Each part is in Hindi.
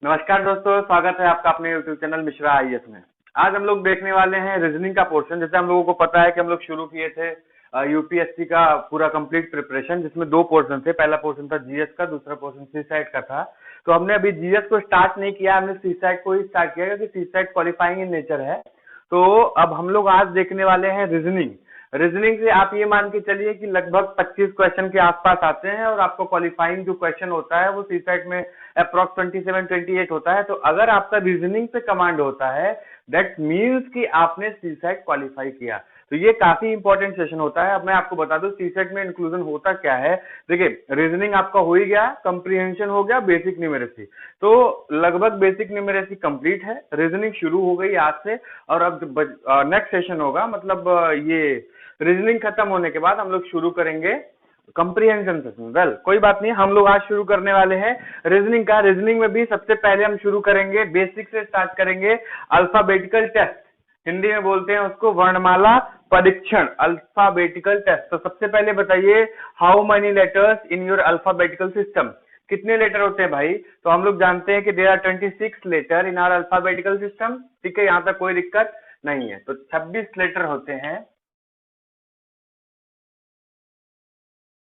नमस्कार दोस्तों, स्वागत है आपका अपने YouTube चैनल मिश्रा आईएएस में। आज हम लोग देखने वाले हैं रीजनिंग का पोर्शन। जैसे हम लोगों को पता है कि हम लोग शुरू किए थे यूपीएससी का पूरा कंप्लीट प्रिपरेशन, जिसमें दो पोर्शन थे। पहला पोर्शन था जीएस का, दूसरा पोर्शन सीसैट का था। तो हमने अभी जीएस को स्टार्ट नहीं किया, हमने सीसैट को ही स्टार्ट किया क्योंकि सीसैट क्वालिफाइंग इन नेचर है। तो अब हम लोग आज देखने वाले हैं रीजनिंग। रीजनिंग से आप ये मान के चलिए कि लगभग 25 क्वेश्चन के आसपास आते हैं और आपको क्वालिफाइंग जो क्वेश्चन होता है वो सीसैट में अप्रॉक्स 27-28 होता है। तो अगर आपका रीजनिंग पे कमांड होता है, दैट मीन्स कि आपने सीसैट क्वालिफाई किया। तो ये काफी इंपॉर्टेंट सेशन होता है। अब मैं आपको बता दूं सीसैट में इंक्लूजन होता क्या है। देखिए, रीजनिंग आपका हो ही गया, कंप्रीहेंशन हो गया, बेसिक न्यूमेरेसी। तो लगभग बेसिक न्यूमेरेसी कंप्लीट है, रीजनिंग शुरू हो गई आज से। और अब नेक्स्ट सेशन होगा, मतलब ये रीजनिंग खत्म होने के बाद हम लोग शुरू करेंगे कंप्रीहेंशन सेशन। वेल, कोई बात नहीं, हम लोग आज शुरू करने वाले हैं रीजनिंग का। रीजनिंग में भी सबसे पहले हम शुरू करेंगे, बेसिक से स्टार्ट करेंगे। अल्फाबेटिकल टेस्ट, हिंदी में बोलते हैं उसको वर्णमाला परीक्षण, अल्फाबेटिकल टेस्ट। तो सबसे पहले बताइए, how many letters in your alphabetical system? कितने लेटर होते हैं भाई? तो हम लोग जानते हैं कि there are 26 letter in our alphabetical system. ठीक है, यहां तक कोई दिक्कत नहीं है। तो 26 लेटर होते हैं,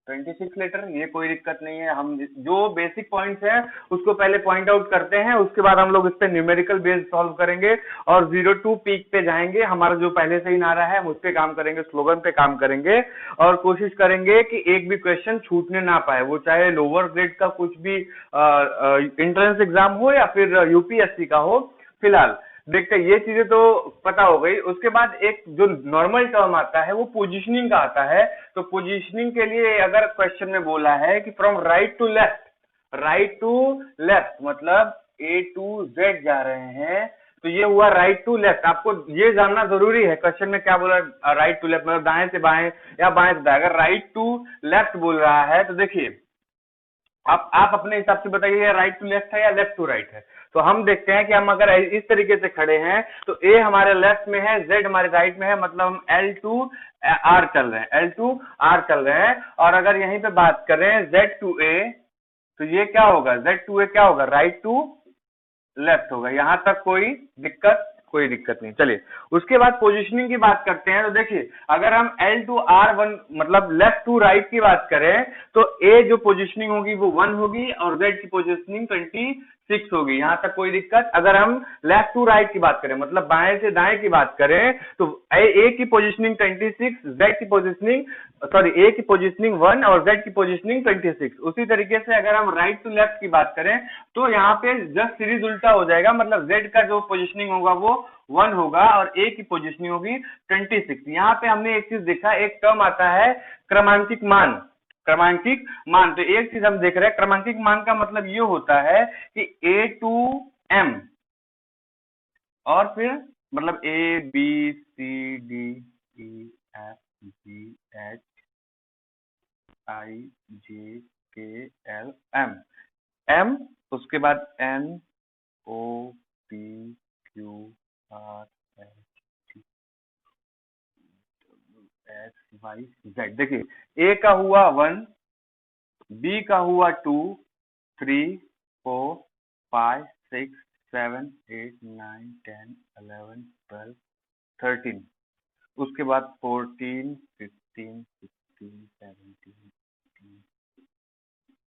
26 लेटर, ये कोई दिक्कत नहीं है। हम जो बेसिक पॉइंट्स हैं उसको पहले पॉइंट आउट करते हैं, उसके बाद हम लोग इस पे न्यूमेरिकल बेस्ड सॉल्व करेंगे और 0 to पीक पे जाएंगे। हमारा जो पहले से ही नारा है हम उस पे काम करेंगे, स्लोगन पे काम करेंगे और कोशिश करेंगे कि एक भी क्वेश्चन छूटने ना पाए, वो चाहे लोअर ग्रेड का कुछ भी एंट्रेंस एग्जाम हो या फिर यूपीएससी का हो। फिलहाल देखते हैं, ये चीजें तो पता हो गई। उसके बाद एक जो नॉर्मल टर्म आता है वो पोजीशनिंग का आता है। तो पोजीशनिंग के लिए अगर क्वेश्चन में बोला है कि from right to left, right to left मतलब ए टू जेड जा रहे हैं, तो ये हुआ राइट टू लेफ्ट। आपको ये जानना जरूरी है क्वेश्चन में क्या बोला, राइट टू लेफ्ट मतलब दाएं से बाएं या बाएं से दाएं। अगर राइट टू लेफ्ट बोल रहा है तो देखिए, आप अपने हिसाब से बताइए राइट टू लेफ्ट है या लेफ्ट टू राइट है। तो हम देखते हैं कि हम अगर इस तरीके से खड़े हैं तो ए हमारे लेफ्ट में है, जेड हमारे राइट में है, मतलब हम एल टू आर चल रहे हैं, एल टू आर चल रहे हैं। और अगर यहीं पे बात करें जेड टू ए, तो ये क्या होगा, जेड टू ए क्या होगा, राइट टू लेफ्ट होगा। यहां तक कोई दिक्कत नहीं। चलिए उसके बाद पोजीशनिंग की बात करते हैं। तो देखिए, अगर हम L टू R1 मतलब लेफ्ट टू राइट की बात करें तो A जो पोजीशनिंग होगी वो 1 होगी और Z की पोजीशनिंग 26 होगी। यहां तक कोई दिक्कत। अगर हम लेफ्ट टू राइट की बात करें मतलब बाएं से दाएं की बात करें तो A की पोजीशनिंग 26, Z की पोजीशनिंग A की पोजीशनिंग 1 और Z की पोजीशनिंग 26। उसी तरीके से अगर हम राइट टू लेफ्ट की बात करें तो यहाँ पे जस्ट सीरीज उल्टा हो जाएगा, मतलब Z का जो पोजीशनिंग होगा वो 1 होगा और A की पोजीशनिंग होगी 26। यहाँ पे हमने एक चीज देखा, एक टर्म आता है क्रमांकिक मान। क्रमांकिक मान, तो एक चीज हम देख रहे हैं, क्रमांकिक मान का मतलब ये होता है कि A टू M और फिर मतलब A B C D E F G H I J K L M M, उसके बाद N O P Q R S T S Y Z। देखिए, A का हुआ 1, B का हुआ 2, 3, 4, 5, 6, 7, 8, 9, 10, 11, 12, 13, उसके बाद 14, 15, 16, 17, 18, 21,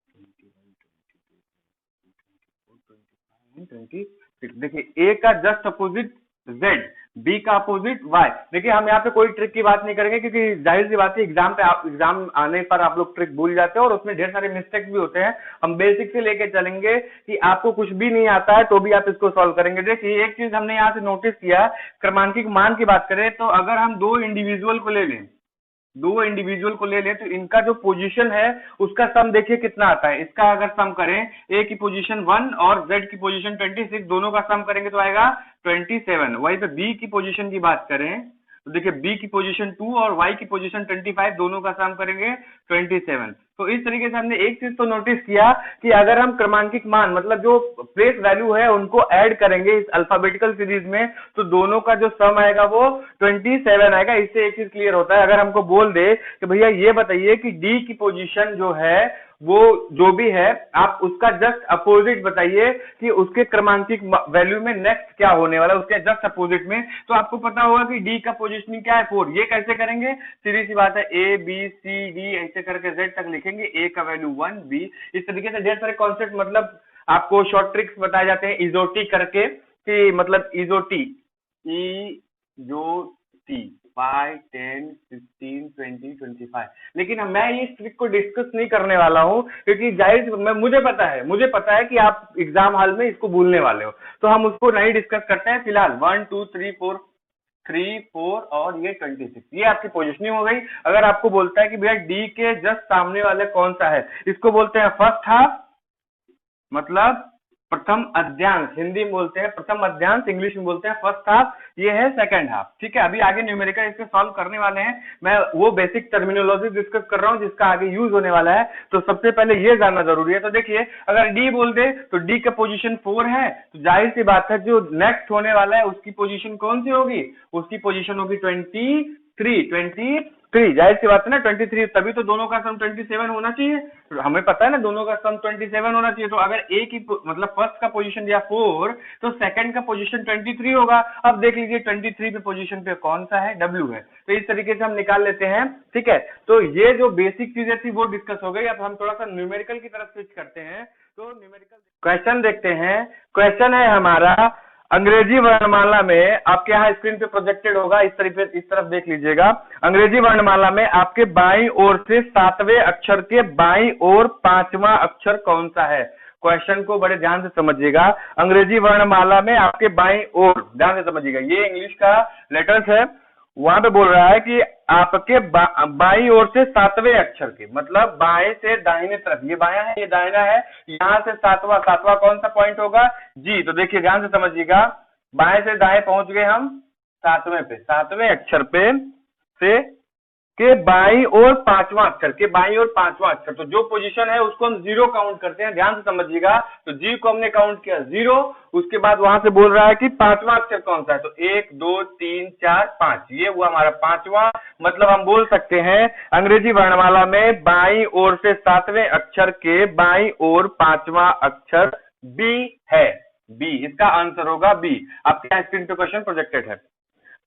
22, 23, 24, 25, 26। देखिए, A का जस्ट अपोजिट Z, B का अपोजिट Y। देखिए, हम यहाँ पे कोई ट्रिक की बात नहीं करेंगे क्योंकि जाहिर सी बात है एग्जाम आने पर आप लोग ट्रिक भूल जाते हैं और उसमें ढेर सारे मिस्टेक्स भी होते हैं। हम बेसिक से लेके चलेंगे कि आपको कुछ भी नहीं आता है तो भी आप इसको सॉल्व करेंगे। देखिए, एक चीज हमने यहाँ से नोटिस किया, क्रमांकिक मान की बात करें तो अगर हम दो इंडिविजुअल को ले लें तो इनका जो पोजीशन है उसका सम देखिए कितना आता है। इसका अगर सम करें, A की पोजीशन 1 और Z की पोजीशन 26, दोनों का सम करेंगे तो आएगा 27। वहीं पे B की पोजीशन की बात करें तो देखिए B की पोजीशन 2 और Y की पोजीशन 25, दोनों का सम करेंगे 27। तो इस तरीके से हमने एक चीज तो नोटिस किया कि अगर हम क्रमांकित मान मतलब जो प्लेस वैल्यू है उनको ऐड करेंगे इस अल्फाबेटिकल सीरीज में, तो दोनों का जो सम आएगा वो 27 आएगा। इससे एक चीज क्लियर होता है, अगर हमको बोल दे कि भैया ये बताइए कि डी की पोजीशन जो है वो जो भी है आप उसका जस्ट अपोजिट बताइए कि उसके क्रमांकित वैल्यू में नेक्स्ट क्या होने वाला है, उसके जस्ट अपोजिट में। तो आपको पता होगा कि डी का पोजीशनिंग क्या है 4। ये कैसे करेंगे, सीधी सी बात है, ए बी सी डी ऐसे करके जेड तक लिखेंगे, ए का वैल्यू 1, बी, इस तरीके से ढेर सारे कॉन्सेप्ट मतलब आपको शॉर्ट ट्रिक्स बताए जाते हैं इजोटी करके, कि मतलब इजोटी, इजोटी 5, 10, 15, 20, 25। लेकिन मैं इस ट्रिक को डिस्कस नहीं करने वाला हूं क्योंकि जाहिर मुझे पता है कि आप एग्जाम हॉल में इसको भूलने वाले हो, तो हम उसको नहीं डिस्कस करते हैं फिलहाल। 1 2 3 4 3 4 और ये 26, ये आपकी पोजीशनिंग हो गई। अगर आपको बोलता है कि भैया डी के जस्ट सामने वाले कौन सा है, इसको बोलते हैं फर्स्ट हाफ, मतलब प्रथम अध्यांश, हिंदी में बोलते हैं प्रथम अध्यांश, इंग्लिश में बोलते हैं फर्स्ट हाफ, ये है सेकंड हाफ। ठीक है, अभी आगे न्यूमेरिकल इसके सॉल्व करने वाले हैं, मैं वो बेसिक टर्मिनोलॉजी डिस्कस कर रहा हूं जिसका आगे यूज होने वाला है। तो सबसे पहले ये जानना जरूरी है। तो देखिए, अगर डी बोल दे तो डी का पोजीशन 4 है, तो जाहिर सी बात है जो नेक्स्ट होने वाला है उसकी पोजीशन कौन सी होगी, उसकी पोजीशन होगी 23, जाहिर सी बात है ना 23, तभी तो दोनों का सम 27 होना चाहिए। हमें पता है ना दोनों का सम 27 होना चाहिए। तो अगर ए की मतलब फर्स्ट का पोजीशन दिया 4, तो सेकंड का पोजीशन 23 होगा। अब देख लीजिए 23 पे पोजीशन पे कौन सा है, W है, तो इस तरीके से हम निकाल लेते हैं। ठीक है, तो ये जो बेसिक चीजें थी वो डिस्कस हो गई। अब हम थोड़ा सा न्यूमेरिकल की तरफ स्विच करते हैं। तो न्यूमेरिकल क्वेश्चन देखते हैं। क्वेश्चन है हमारा अंग्रेजी वर्णमाला में, आपके यहाँ स्क्रीन पे प्रोजेक्टेड होगा, इस तरफ देख लीजिएगा। अंग्रेजी वर्णमाला में आपके बाईं ओर से 7वें अक्षर के बाईं ओर 5वां अक्षर कौन सा है। क्वेश्चन को बड़े ध्यान से समझिएगा। अंग्रेजी वर्णमाला में आपके बाईं ओर, ध्यान से समझिएगा, ये इंग्लिश का लेटर्स है, वहां पे बोल रहा है कि आपके बाईं ओर से 7वें अक्षर के, मतलब बाएं से दाहिने तरफ, ये बायां है ये दाहिना है, यहां से सातवां कौन सा पॉइंट होगा, जी। तो देखिए ध्यान से समझिएगा, बाएं से दाएं पहुंच गए हम 7वें अक्षर पे से के बाईं ओर 5वां अक्षर, के बाईं ओर 5वां अक्षर, तो जो पोजीशन है उसको हम 0 काउंट करते हैं। ध्यान से समझिएगा, तो जी को हमने काउंट किया 0, उसके बाद वहां से बोल रहा है कि 5वां अक्षर कौन सा है, तो 1 2 3 4 5, ये हुआ हमारा 5वां। मतलब हम बोल सकते हैं अंग्रेजी वर्णमाला में बाईं ओर से 7वें अक्षर के बाईं ओर 5वां अक्षर बी है, बी, इसका आंसर होगा बी। आपके स्क्रीन पे क्वेश्चन प्रोजेक्टेड है।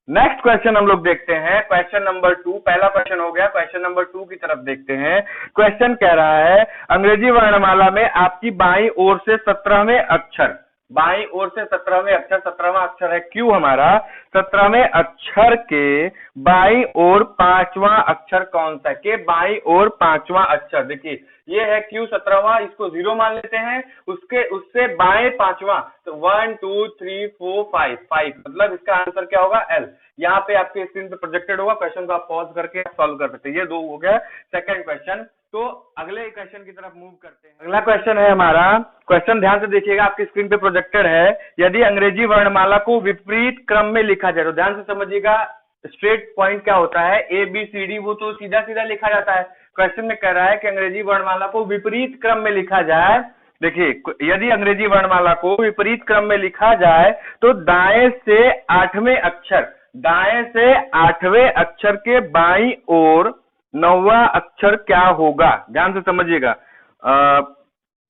नेक्स्ट क्वेश्चन हम लोग देखते हैं, क्वेश्चन नंबर 2। पहला क्वेश्चन हो गया, क्वेश्चन नंबर 2 की तरफ देखते हैं। क्वेश्चन कह रहा है अंग्रेजी वर्णमाला में आपकी बाईं ओर से 17वें अक्षर, बाईं ओर से 17वें अक्षर, 17वां अक्षर है क्यू हमारा, 17वें अक्षर के बाईं ओर 5वां अक्षर कौन सा, के बाईं ओर 5वां अक्षर, देखिए ये है क्यू 17वां, इसको 0 मान लेते हैं, उससे बाएं 5वां, तो 1 2 3 4 5, मतलब इसका आंसर क्या होगा, एल। यहाँ पे आपके स्क्रीन पे प्रोजेक्टेड होगा, क्वेश्चन को आप पॉज करके सॉल्व कर सकते हैं। ये 2 हो गया सेकंड क्वेश्चन। तो अगले क्वेश्चन की तरफ मूव करते हैं। अगला क्वेश्चन है हमारा, क्वेश्चन ध्यान से देखिएगा, आपकी स्क्रीन पे प्रोजेक्टेड है। यदि अंग्रेजी वर्णमाला को विपरीत क्रम में लिखा जाए, तो ध्यान से समझिएगा, स्ट्रेट पॉइंट क्या होता है, ए बी सी डी, वो तो सीधा सीधा लिखा जाता है। क्वेश्चन में कह रहा है कि अंग्रेजी वर्णमाला को विपरीत क्रम में लिखा जाए। देखिए, यदि अंग्रेजी वर्णमाला को विपरीत क्रम में लिखा जाए तो दाएं से 8वें अक्षर, दाएं से 8वें अक्षर के बाईं ओर 9वां अक्षर क्या होगा। ध्यान से समझिएगा,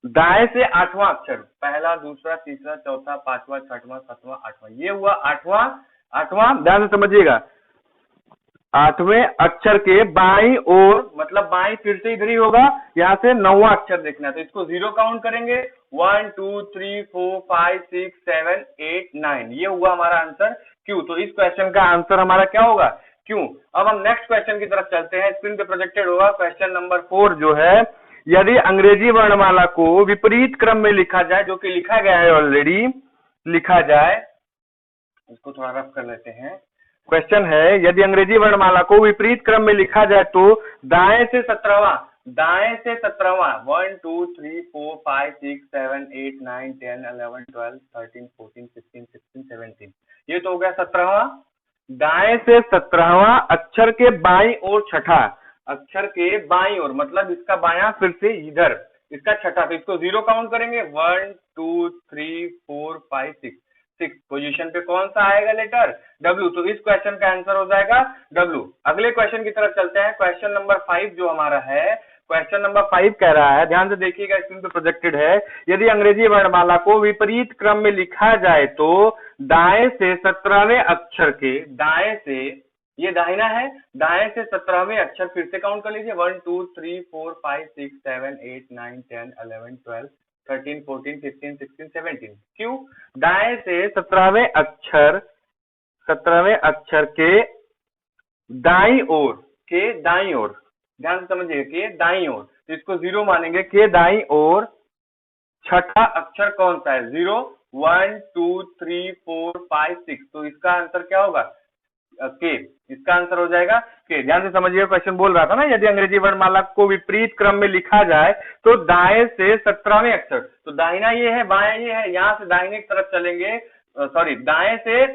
दाएं से 8वां अक्षर, पहला दूसरा तीसरा चौथा 5वां 6वां 7वां 8वां, ये हुआ 8वां। ध्यान से समझिएगा, 8वें अक्षर के बाईं ओर, मतलब बाईं फिर से इधर ही होगा, यहाँ से 9वां अक्षर देखना है, तो इसको 0 काउंट करेंगे, 1 2 3 4 5 6 7 8 9, ये हुआ हमारा आंसर क्यू। तो इस क्वेश्चन का आंसर हमारा क्या होगा, क्यों। अब हम नेक्स्ट क्वेश्चन की तरफ चलते हैं, स्क्रीन पे प्रोजेक्टेड होगा क्वेश्चन नंबर 4 जो है, यदि अंग्रेजी वर्णमाला को विपरीत क्रम में लिखा जाए, जो कि लिखा गया है ऑलरेडी, लिखा जाए, इसको थोड़ा रफ कर लेते हैं। क्वेश्चन है, यदि अंग्रेजी वर्णमाला को विपरीत क्रम में लिखा जाए तो दाएं से 17वां, 1 2 3 4 5 6 7 8 9 10 11 12 13 14 15 16 17, ये तो हो गया 17वां। दाएं से 17वां अक्षर के बाईं ओर छठा, अक्षर के बाईं ओर, मतलब इसका बायां फिर से इधर, इसका छठा, तो इसको 0 काउंट करेंगे। 1 2 3 4 5 6, 6 पोजीशन पे कौन सा आएगा लेटर? W। तो इस क्वेश्चन का आंसर हो जाएगा W। अगले क्वेश्चन की तरफ चलते हैं। क्वेश्चन नंबर 5 जो हमारा है, क्वेश्चन नंबर 5 कह रहा है, ध्यान से देखिएगा, स्क्रीन पे प्रोजेक्टेड है। यदि अंग्रेजी वर्णमाला को विपरीत क्रम में लिखा जाए तो दाएं से 17वें अक्षर के, दाएं से, ये दाहिना है, दाएं से 17वें अक्षर फिर से काउंट कर लीजिए। 1 2 3 4 5 6 7 8 9 10 11 12 13 14 15 16 17। क्यों? दाएं से 17वें अक्षर, 17वें अक्षर के दाई ओर, के दाई ओर, ध्यान से समझिए, के दाई ओर, तो इसको 0 मानेंगे। के दाई ओर छठा अक्षर कौन सा है? 0 1 2 3 4 5 6, तो इसका आंसर क्या होगा? के। इसका आंसर हो जाएगा के। ध्यान से समझिए, क्वेश्चन बोल रहा था ना, यदि अंग्रेजी वर्णमाला को विपरीत क्रम में लिखा जाए तो दाएं से 17वें अक्षर, तो दाहिना ये है, बायां ये है, यहां से दाहिने की तरफ चलेंगे, सॉरी, दाएं से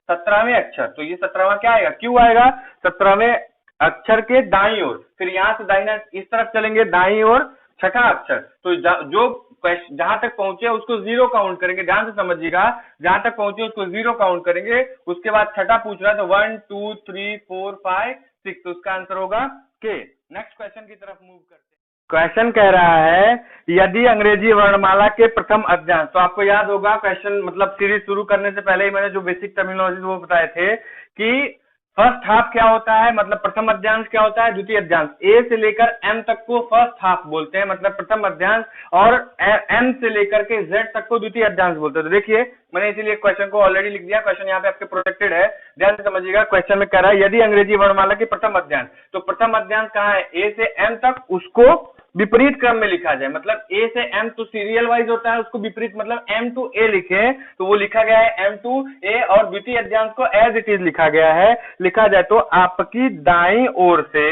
17वें अक्षर, तो ये 17वां क्या आएगा? क्यों आएगा? 17वें अक्षर के दाईं ओर, फिर यहां से दाहिना इस तरफ चलेंगे, दाईं ओर छठा अक्षर, तो जो जहां तक पहुंचे उसको 0 काउंट करेंगे। ध्यान से समझिएगा, जहां तक पहुंचे उसको 0 काउंट करेंगे। उसके बाद छठा पूछ रहा है, तो 1 2 3 4 5 6, तो उसका आंसर होगा के। नेक्स्ट क्वेश्चन की तरफ मूव करते हैं। क्वेश्चन कह रहा है, यदि अंग्रेजी वर्णमाला के प्रथम अध्याय, तो आपको याद होगा क्वेश्चन, मतलब सीरीज शुरू करने से पहले ही मैंने जो बेसिक टर्मिनोलॉजी वो बताए थे कि फर्स्ट हाफ क्या होता है, मतलब प्रथम अध्यांश क्या होता है, द्वितीय अध्यांश। ए से लेकर एम तक को फर्स्ट हाफ बोलते हैं, मतलब प्रथम अध्यांश, और एम से लेकर के जेड तक को द्वितीय अध्यांश बोलते हैं। तो देखिए, मैंने इसीलिए क्वेश्चन को ऑलरेडी लिख दिया, क्वेश्चन यहाँ पे आपके प्रोटेक्टेड है। ध्यान से समझिएगा, क्वेश्चन में कह रहा है यदि अंग्रेजी वर्णमाला के प्रथम अध्यांश, तो प्रथम अध्यांश कहाँ है? ए से एम तक, उसको विपरीत क्रम में लिखा जाए, मतलब ए से एम तो सीरियल वाइज होता है, उसको विपरीत, मतलब एम टू ए लिखे, तो वो लिखा गया है एम टू ए, और द्वितीय अध्यांश को एज इट इज लिखा गया है। लिखा जाए तो आपकी दाईं ओर से,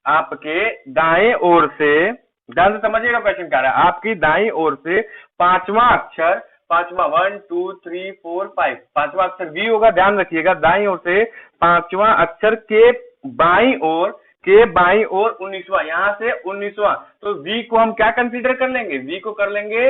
आपके दाएं ओर से, ध्यान से समझिएगा क्वेश्चन क्या रहा है, आपकी दाईं ओर से पांचवा अक्षर, पांचवा 1 2 3 4 5, पांचवा अक्षर वी होगा। ध्यान रखिएगा, दाईं ओर से पांचवा अक्षर के बाईं ओर, के बाईं ओर 19वां, यहां से 19वां, तो वी को हम क्या कंसीडर कर लेंगे? वी को कर लेंगे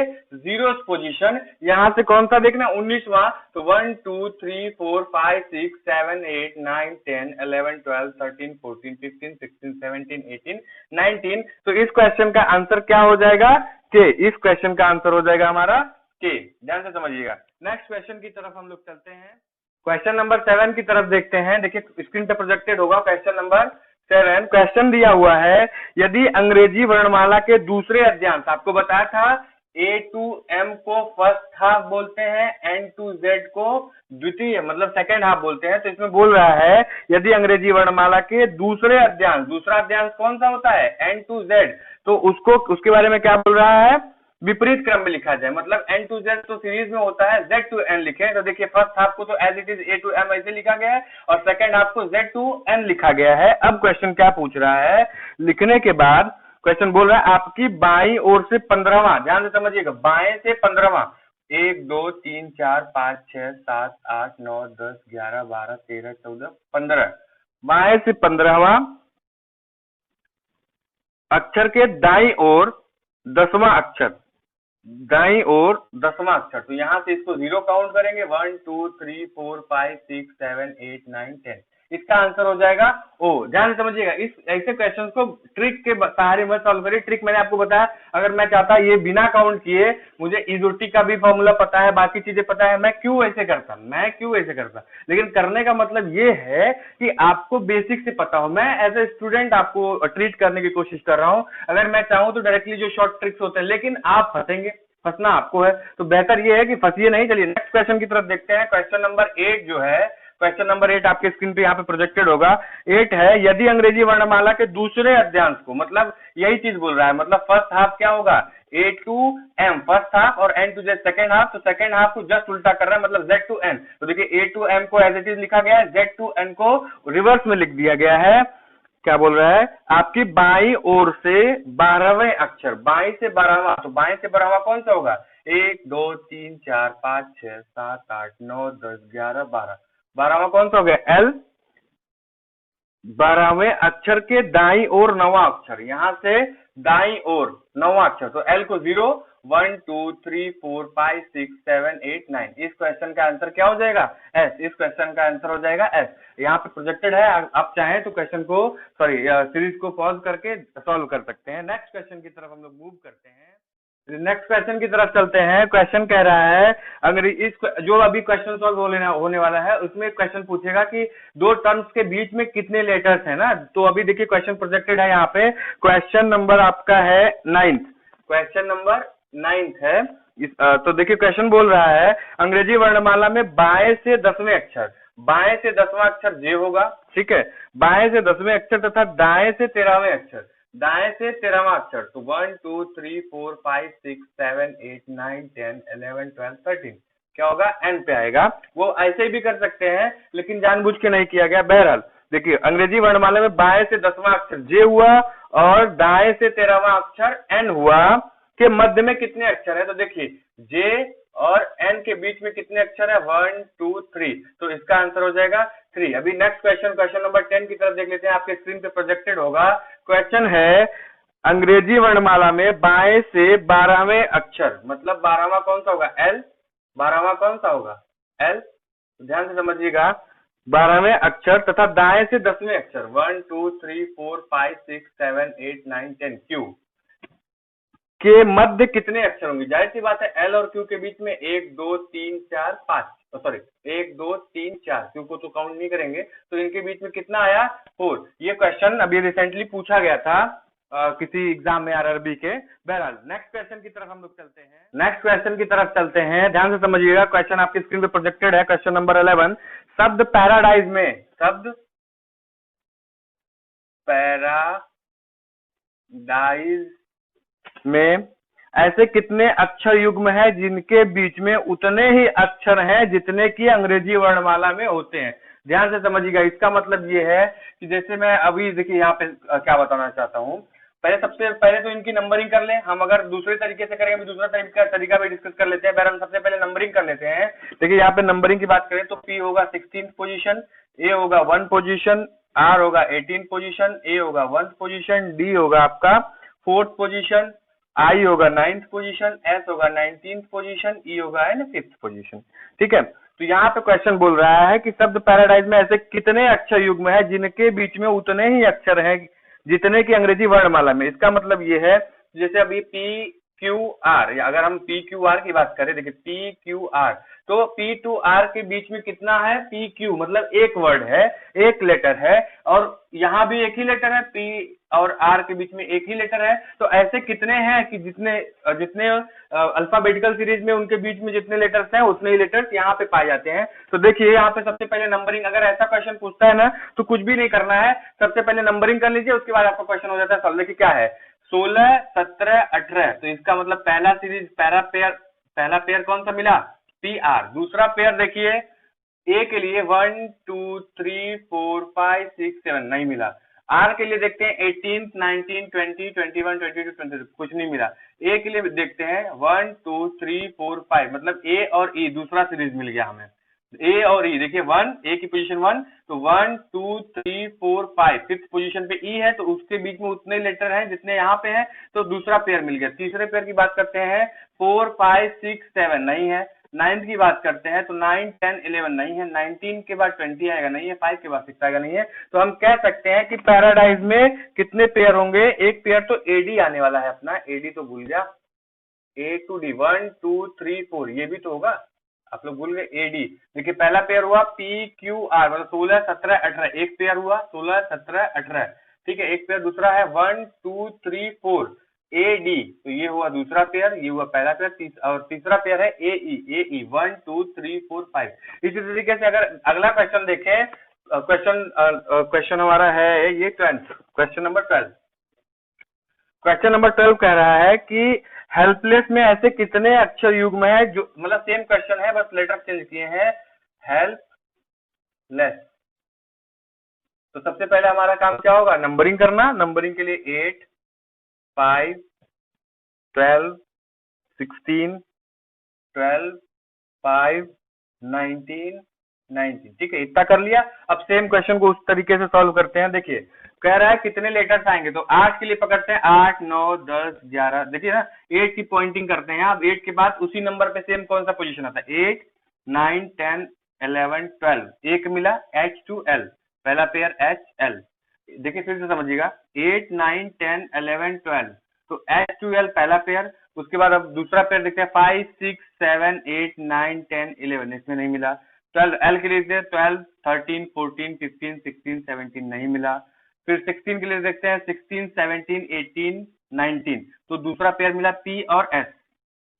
0 पोजीशन। यहां से कौन सा देखना? 19वां, तो 1 2 3 4 5 6 7 8 9 10 11 12 13 14 15 16 17 18 19, तो इस क्वेश्चन का आंसर क्या हो जाएगा? के। इस क्वेश्चन का आंसर हो जाएगा हमारा के। ध्यान से समझिएगा। नेक्स्ट क्वेश्चन की तरफ हम लोग चलते हैं। क्वेश्चन नंबर 7 की तरफ देखते हैं। देखिए, स्क्रीन पे प्रोजेक्टेड होगा क्वेश्चन नंबर 7। क्वेश्चन दिया हुआ है, यदि अंग्रेजी वर्णमाला के दूसरे अध्यांश, आपको बताया था ए टू एम को फर्स्ट हाफ बोलते हैं, एन टू जेड को द्वितीय, मतलब सेकेंड हाफ बोलते हैं। तो इसमें बोल रहा है यदि अंग्रेजी वर्णमाला के दूसरे अध्यांश, दूसरा अध्यांश कौन सा होता है? एन टू जेड, तो उसको, उसके बारे में क्या बोल रहा है? विपरीत क्रम में लिखा जाए, मतलब एन टू जेड तो सीरीज में होता है, जेड टू एन लिखे। तो देखिए, फर्स्ट हाफ को तो as it is A to M ऐसे लिखा गया है, और सेकंड हाफ को जेड टू एन लिखा गया है। अब क्वेश्चन क्या पूछ रहा है? लिखने के बाद क्वेश्चन बोल रहा है आपकी बाईं ओर से 15वां, ध्यान से समझिएगा, बाएं से 15वां, 1 2 3 4 5 6 7 8 9 10 11 12 13 14 15, बाएं से 15वां अक्षर के दाईं ओर 10वां अक्षर, दाईं ओर 10वां अक्षर, तो यहां से इसको 0 काउंट करेंगे। 1 2 3 4 5 6 7 8 9 10, इसका आंसर हो जाएगा ओ। ध्यान से समझिएगा, इस ऐसे क्वेश्चंस को ट्रिक के सहारे मत सॉल्व करिए। ट्रिक मैंने आपको बताया, अगर मैं चाहता ये बिना काउंट किए, मुझे इजोटी का भी फॉर्मूला पता है, बाकी चीजें पता है, मैं क्यों ऐसे करता, लेकिन करने का मतलब ये है कि आपको बेसिक से पता हो। मैं एज ए स्टूडेंट आपको ट्रीट करने की कोशिश कर रहा हूं। अगर मैं चाहूं तो डायरेक्टली जो शॉर्ट ट्रिक्स होते हैं, लेकिन आप फंसेंगे, फंसना आपको है, तो बेहतर ये है कि फंसिए नहीं। चलिए नेक्स्ट क्वेश्चन की तरफ देखते हैं। क्वेश्चन नंबर 8 जो है, क्वेश्चन नंबर 8 आपके स्क्रीन पे यहाँ पे प्रोजेक्टेड होगा। 8 है, यदि अंग्रेजी वर्णमाला के दूसरे अध्यांश को, मतलब यही चीज बोल रहा है, मतलब फर्स्ट हाफ क्या होगा? A to M first half, और N to Z second half, तो सेकेंड हाफ को जस्ट उल्टा कर रहा है, मतलब जेड टू एन। तो देखिए, ए टू एम को एज इट इज लिखा गया है, जेड टू एन को रिवर्स में लिख दिया गया है। क्या बोल रहा है? आपकी बाईं ओर से 12वें अक्षर, बाईं से 12वां, तो बाईं से 12वां कौन सा होगा? 1 2 3 4 5 6 7 8 9 10 11 12, 12वां कौन सा हो गया? एल। 12वें अक्षर के दाईं ओर 9वां अक्षर, यहां से दाईं ओर 9वां अक्षर, तो एल को 0 1 2 3 4 5 6 7 8 9। इस क्वेश्चन का आंसर क्या हो जाएगा? एस। इस क्वेश्चन का आंसर हो जाएगा एस। यहाँ पे प्रोजेक्टेड है, आप चाहें तो क्वेश्चन को सीरीज को पॉज करके सॉल्व कर सकते हैं। नेक्स्ट क्वेश्चन की तरफ हम लोग मूव करते हैं। नेक्स्ट क्वेश्चन की तरफ चलते हैं। क्वेश्चन कह रहा है, अगर इस जो अभी क्वेश्चन सॉल्व होने वाला है उसमें क्वेश्चन पूछेगा कि दो टर्म्स के बीच में कितने लेटर्स है ना। तो अभी देखिए क्वेश्चन प्रोजेक्टेड है, यहाँ पे क्वेश्चन नंबर आपका है 9th, क्वेश्चन नंबर 9th है। तो देखिए क्वेश्चन बोल रहा है, अंग्रेजी वर्णमाला में बाएं से 10वें अक्षर, बाएं से 10वां अक्षर जे होगा, ठीक है, बाएं से 10वें अक्षर तथा दाएं से 13वें अक्षर, दाएं से 13वां अक्षर, तो 1 2 3 4 5 6 7 8 9 10 11 12 13 क्या होगा? एन पे आएगा। वो ऐसे ही भी कर सकते हैं लेकिन जानबूझ के नहीं किया गया। बहरहाल देखिए अंग्रेजी वर्णमाला में बाएं से 10वां अक्षर जे हुआ और दाएं से 13वां अक्षर एन हुआ, के मध्य में कितने अक्षर है? तो देखिए जे और एन के बीच में कितने अक्षर है? 1 2 3, तो इसका आंसर हो जाएगा 3। अभी नेक्स्ट क्वेश्चन, क्वेश्चन नंबर 10 की तरफ देख लेते हैं, आपके स्क्रीन पे प्रोजेक्टेड होगा। क्वेश्चन है, अंग्रेजी वर्णमाला में बाएं से 12वें अक्षर, मतलब 12वां कौन सा होगा? एल। 12वां कौन सा होगा? एल। ध्यान से समझिएगा, 12वें अक्षर तथा दाएं से 10वें अक्षर 1 2 3 4 5 6 7 8 9 10 क्यू के मध्य कितने अक्षर होंगे? जाहिर सी बात है एल और क्यू के बीच में 1 2 3 4 5, सॉरी 1 2 3 4, क्यू को तो काउंट नहीं करेंगे, तो इनके बीच में कितना आया? 4। ये क्वेश्चन अभी रिसेंटली पूछा गया था किसी एग्जाम में आरआरबी के। बहरहाल नेक्स्ट क्वेश्चन की तरफ हम लोग चलते हैं। नेक्स्ट क्वेश्चन की तरफ चलते हैं, ध्यान से समझिएगा, क्वेश्चन आपकी स्क्रीन पे प्रोजेक्टेड है। क्वेश्चन नंबर 11, शब्द पैराडाइज में, शब्द पैराडाइज में ऐसे कितने अक्षर युग्म है जिनके बीच में उतने ही अक्षर हैं जितने की अंग्रेजी वर्णमाला में होते हैं? ध्यान से समझिएगा, इसका मतलब ये है कि जैसे मैं अभी देखिए यहाँ पे क्या बताना चाहता हूँ। पहले सबसे पहले तो इनकी नंबरिंग कर लें, हम अगर दूसरे तरीके से करेंगे दूसरा तरीका भी डिस्कस कर लेते हैं। बहरहाल सबसे पहले नंबरिंग कर लेते हैं। देखिए यहाँ पे नंबरिंग की बात करें तो पी होगा 16th पोजीशन, ए होगा 1 पोजीशन, आर होगा 18th पोजीशन, ए होगा 1st पोजीशन, डी होगा आपका 4th पोजीशन, आई होगा 9th पोजीशन, एस होगा 19th पोजीशन, ई होगा है ना 5th पोजीशन। ठीक है, तो यहाँ पे क्वेश्चन बोल रहा है कि शब्द पैराडाइज में ऐसे कितने अक्षर युग्म है जिनके बीच में उतने ही अक्षर हैं जितने की अंग्रेजी वर्णमाला में। इसका मतलब ये है जैसे अभी पी क्यू आर, या अगर हम पी क्यू आर की बात करें, देखिए पी क्यू आर, तो पी टू आर के बीच में कितना है? पी क्यू, मतलब एक वर्ड है, एक लेटर है, और यहाँ भी एक ही लेटर है, पी और आर के बीच में एक ही लेटर है। तो ऐसे कितने हैं कि जितने जितने अल्फाबेटिकल सीरीज में उनके बीच में जितने लेटर्स हैं उतने ही लेटर्स यहाँ पे पाए जाते हैं। तो देखिए यहाँ पे सबसे पहले नंबरिंग, अगर ऐसा क्वेश्चन पूछता है ना तो कुछ भी नहीं करना है, सबसे पहले नंबरिंग कर लीजिए, उसके बाद आपका क्वेश्चन हो जाता है सॉल्व। देखिए क्या है, 16 17 18, तो इसका मतलब पहला सीरीज पहला पेयर कौन सा मिला? P R. दूसरा पेयर देखिए ए के लिए 1 2 3 4 5 6 7 नहीं मिला। आर के लिए देखते हैं 18 19 20 21 22 23, कुछ नहीं मिला। ए के लिए देखते हैं 1 2 3 4 5, मतलब ए और ई दूसरा सीरीज मिल गया हमें। ए और ई देखिए 1, ए की पोजीशन 1, तो 1 2 3 4 5, 5th पोजीशन पे ई है, तो उसके बीच में उतने लेटर हैं जितने यहाँ पे हैं, तो दूसरा पेयर मिल गया। तीसरे पेयर की बात करते हैं 4 5 6 7 नहीं है। 9th की बात करते हैं तो 9 10 11 नहीं है। 19 के बाद 20 आएगा नहीं है। 5 के बाद 6 आएगा नहीं है। तो हम कह सकते हैं कि पैराडाइज में कितने पेयर होंगे? एक पेयर तो एडी आने वाला है अपना, एडी तो भूल गया, ए टू डी 1 2 3 4, ये भी तो होगा, आप लोग भूल गए एडी। देखिए पहला पेयर हुआ पी क्यू आर, मतलब 16 17 18, एक पेयर हुआ 16 17 18, ठीक है। एक पेयर दूसरा है 1 2 3 4 ए डी, तो ये हुआ दूसरा पेयर, ये हुआ पहला पेयर, और तीसरा पेयर है ए ई 1 2 3 4 5। इसी तरीके से अगर अगला क्वेश्चन देखें, क्वेश्चन हमारा है ये 12th, question number 12। Question number 12 कह रहा है कि हेल्पलेस में ऐसे कितने अक्षर युग्म है जो, मतलब सेम क्वेश्चन है बस लेटर चेंज किए हैं, हेल्पलेस। तो सबसे पहले हमारा काम क्या होगा? नंबरिंग करना। नंबरिंग के लिए 8 5 12 16 12 5 19 19, ठीक है, इतना कर लिया। अब सेम क्वेश्चन को उस तरीके से सॉल्व करते हैं। देखिए कह रहा है कितने लेटर्स आएंगे, तो 8 के लिए पकड़ते हैं, 8 9 10 11, देखिए ना 8 की पॉइंटिंग करते हैं। अब 8 के बाद उसी नंबर पे सेम कौन सा पोजीशन आता है, 8 9 10 11 12, एक मिला H2L, पहला पेयर HL। देखिए फिर से समझिएगा, 8 9 10 11 12, तो H2L पहला पेयर। उसके बाद अब दूसरा पेयर देखते हैं, 5 6 7 8 9 10 11, इसमें नहीं मिला। 12 L के लिए देखते हैं, 12 13 14 15 16 17, नहीं मिला। फिर 16 के लिए देखते हैं, 16 17 18 19, तो दूसरा पेयर मिला P और S।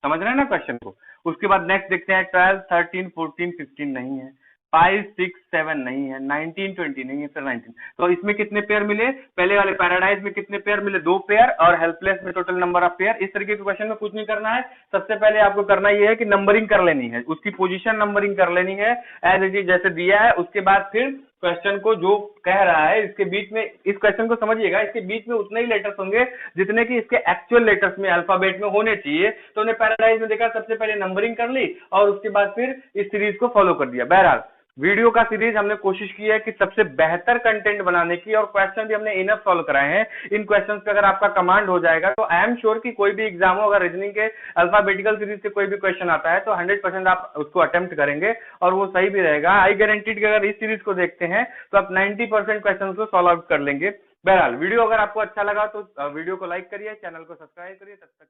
समझ रहे हैं ना क्वेश्चन को। उसके बाद नेक्स्ट देखते हैं, 12 13 14 15 नहीं है, 5 6 7 नहीं है, 19 20 नहीं है, फिर 19। तो इसमें कितने पेयर मिले, पहले वाले पैराडाइज में कितने पेयर मिले, 2 पेयर, और हेल्पलेस में टोटल नंबर ऑफ पेयर। इस तरीके के क्वेश्चन में कुछ नहीं करना है, सबसे पहले आपको करना ये है कि नंबरिंग कर लेनी है, उसकी पोजीशन नंबरिंग कर लेनी है एज इट इज जैसे दिया है। उसके बाद फिर क्वेश्चन को जो कह रहा है इसके बीच में, इस क्वेश्चन को समझिएगा, इसके बीच में उतने ही लेटर्स होंगे जितने कि इसके एक्चुअल लेटर्स में अल्फाबेट में होने चाहिए। तो उन्हें पैराडाइज में देखा, सबसे पहले नंबरिंग कर ली और उसके बाद फिर इस सीरीज को फॉलो कर दिया। बहरहाल वीडियो का सीरीज हमने कोशिश की है कि सबसे बेहतर कंटेंट बनाने की, और क्वेश्चन भी हमने इनफ सॉल्व कराए हैं। इन क्वेश्चंस पे अगर आपका कमांड हो जाएगा तो आई एम श्योर कि कोई भी एग्जाम हो, अगर रीजनिंग के अल्फाबेटिकल सीरीज से कोई भी क्वेश्चन आता है तो 100% आप उसको अटेम्प्ट करेंगे और वो सही भी रहेगा। आई गारंटीड कि अगर इस सीरीज को देखते हैं तो आप 90% क्वेश्चन को सॉल्व आउट कर लेंगे। बहरहाल वीडियो अगर आपको अच्छा लगा तो वीडियो को लाइक करिए, चैनल को सब्सक्राइब करिए। तब तक